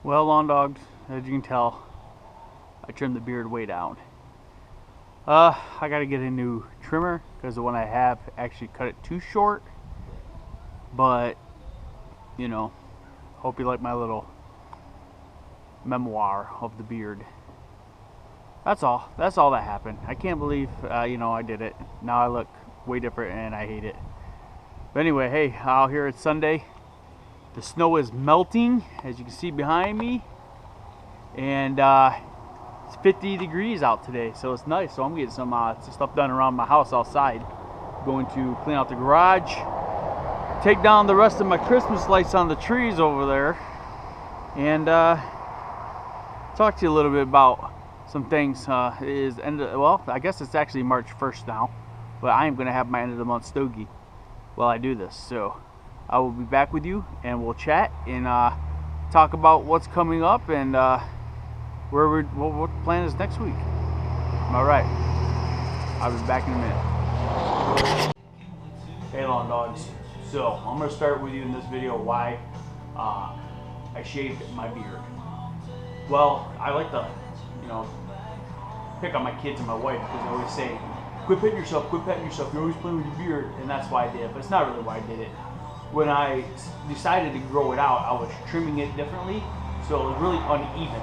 Well, lawn dogs, as you can tell, I trimmed the beard way down. I gotta get a new trimmer because the one I have actually cut it too short. But, you know, hope you like my little memoir of the beard. That's all. That's all that happened. I can't believe, I did it. Now I look way different and I hate it. But anyway, hey, out here it's Sunday. The snow is melting, as you can see behind me. And it's 50 degrees out today, so it's nice. So I'm getting some stuff done around my house outside. Going to clean out the garage, take down the rest of my Christmas lights on the trees over there, and talk to you a little bit about some things. I guess it's actually March 1st now, but I am going to have my end of the month stogie while I do this. So I will be back with you, and we'll chat and talk about what's coming up and what the plan is next week. All right, I'll be back in a minute. Hey, lawn dogs. So I'm going to start with you in this video why I shaved my beard. Well, I like to, pick on my kids and my wife because they always say, "Quit petting yourself, quit petting yourself. You're always playing with your beard," and that's why I did it. But it's not really why I did it. When I decided to grow it out, I was trimming it differently, so it was really uneven,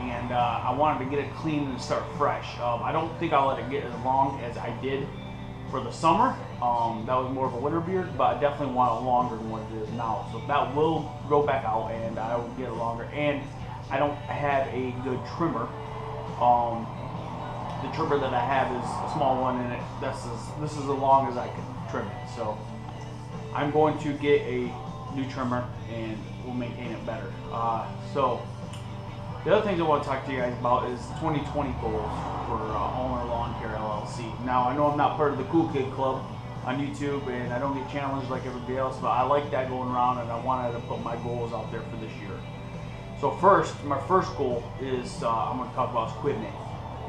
and I wanted to get it clean and start fresh. I don't think I'll let it get as long as I did for the summer. That was more of a winter beard, but I definitely want it longer than what it is now. So that will grow back out, and I will get it longer. And I don't have a good trimmer. The trimmer that I have is a small one, and this is as long as I can trim it. So I'm going to get a new trimmer and we'll maintain it better. So the other things I want to talk to you guys about is 2020 goals for Ulnar Lawn Care LLC. Now I know I'm not part of the Cool Kid Club on YouTube and I don't get challenged like everybody else, but I like that going around and I wanted to put my goals out there for this year. So my first goal is I'm going to talk about equipment.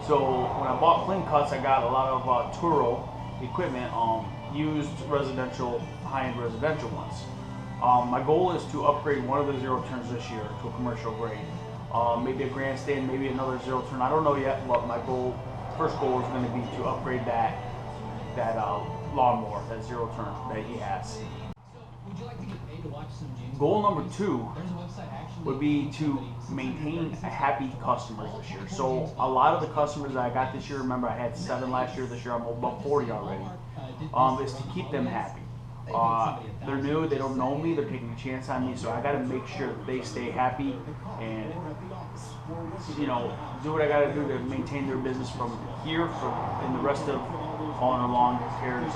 So when I bought clean cuts, I got a lot of Toro equipment, used residential, high-end residential ones. My goal is to upgrade one of the zero turns this year to a commercial grade. Maybe a Grandstand, maybe another zero turn. I don't know yet, but my first goal is going to be to upgrade that lawnmower, that zero turn that he has. Goal number 2 would be to maintain happy customers this year. So a lot of the customers that I got this year, remember I had 7 last year, this year I'm about 40 already, is to keep them happy. They're new, they don't know me, they're taking a chance on me, so I got to make sure that they stay happy and do what I got to do to maintain their business from here and the rest of Ulnar Lawn Care's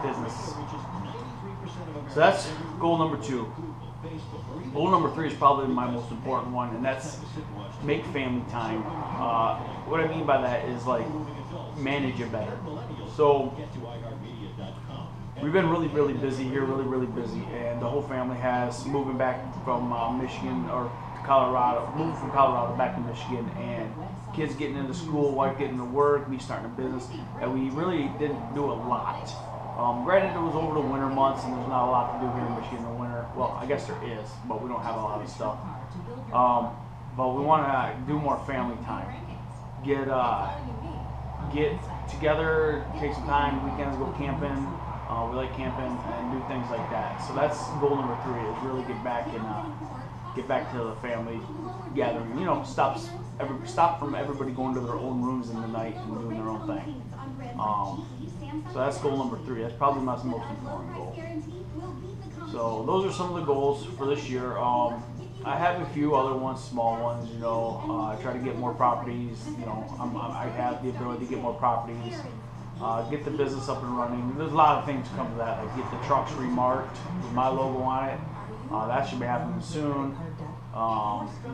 business. So that's goal number 2. Goal number 3 is probably my most important one, and that's make family time. What I mean by that is like manage it better. So we've been really busy here, really busy, and the whole family has moving back from Michigan or Colorado, moved from Colorado back to Michigan, and kids getting into school, wife getting to work, me starting a business, and we really didn't do a lot. Granted, it was over the winter months, and there's not a lot to do here in Michigan in the winter. Well, I guess there is, but we don't have a lot of stuff. But we want to do more family time. Get together, take some time, weekends go camping. We like camping and do things like that. So that's goal number 3, is really get back to the family gathering. Stop from everybody going to their own rooms in the night and doing their own thing. So that's goal number 3. That's probably my most important goal. So those are some of the goals for this year. I have a few other ones, small ones. I try to get more properties. I have the ability to get more properties. Get the business up and running. There's a lot of things come to that. Like get the trucks remarked with my logo on it. That should be happening soon.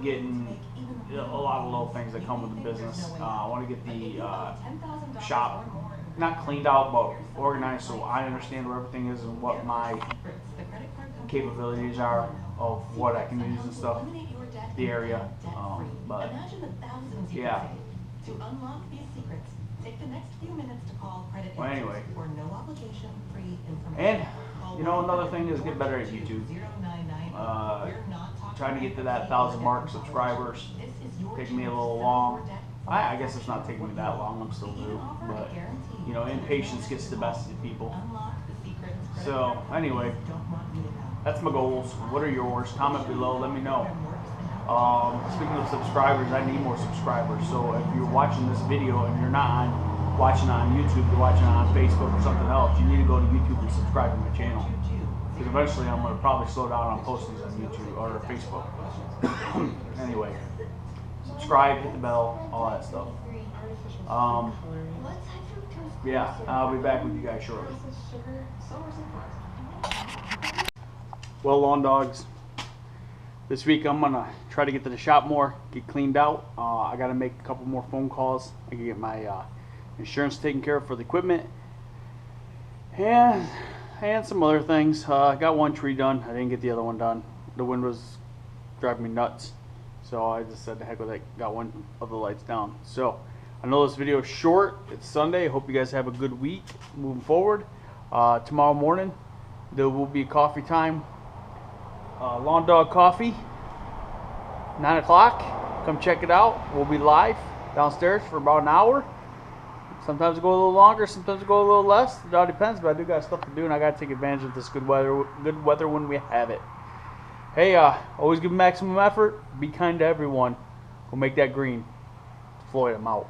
Getting a lot of little things that come with the business. I want to get the shop not cleaned out, but organized so I understand where everything is and what my capabilities are of what I can use and stuff. The area, but yeah. Well, anyway, and another thing is get better at YouTube. trying to get to that 1,000 mark subscribers. Taking me a little long. I guess it's not taking me that long. I'm still new, but you know, impatience gets the best of people. So anyway, that's my goals. What are yours? Comment below. Let me know. Speaking of subscribers, I need more subscribers. So if you're watching this video and you're not watching it on YouTube, you're watching it on Facebook or something else, you need to go to YouTube and subscribe to my channel. Because eventually I'm going to probably slow down on postings on YouTube or Facebook. Anyway, subscribe, hit the bell, all that stuff. Yeah, I'll be back with you guys shortly. Well, lawn dogs, this week I'm gonna try to get to the shop more, get cleaned out. I gotta make a couple more phone calls. I can get my insurance taken care of for the equipment, and some other things. I got one tree done. I didn't get the other one done. The wind was driving me nuts, so I just said the heck with it. Got one of the lights down. So I know this video is short. It's Sunday. I hope you guys have a good week moving forward. Tomorrow morning there will be coffee time. Lawn Dog Coffee, 9 o'clock. Come check it out. We'll be live downstairs for about an hour. Sometimes we go a little longer, sometimes we go a little less. It all depends, but I do got stuff to do, and I got to take advantage of this good weather when we have it. Hey, always give maximum effort. Be kind to everyone. We'll make that green. Floyd, I'm out.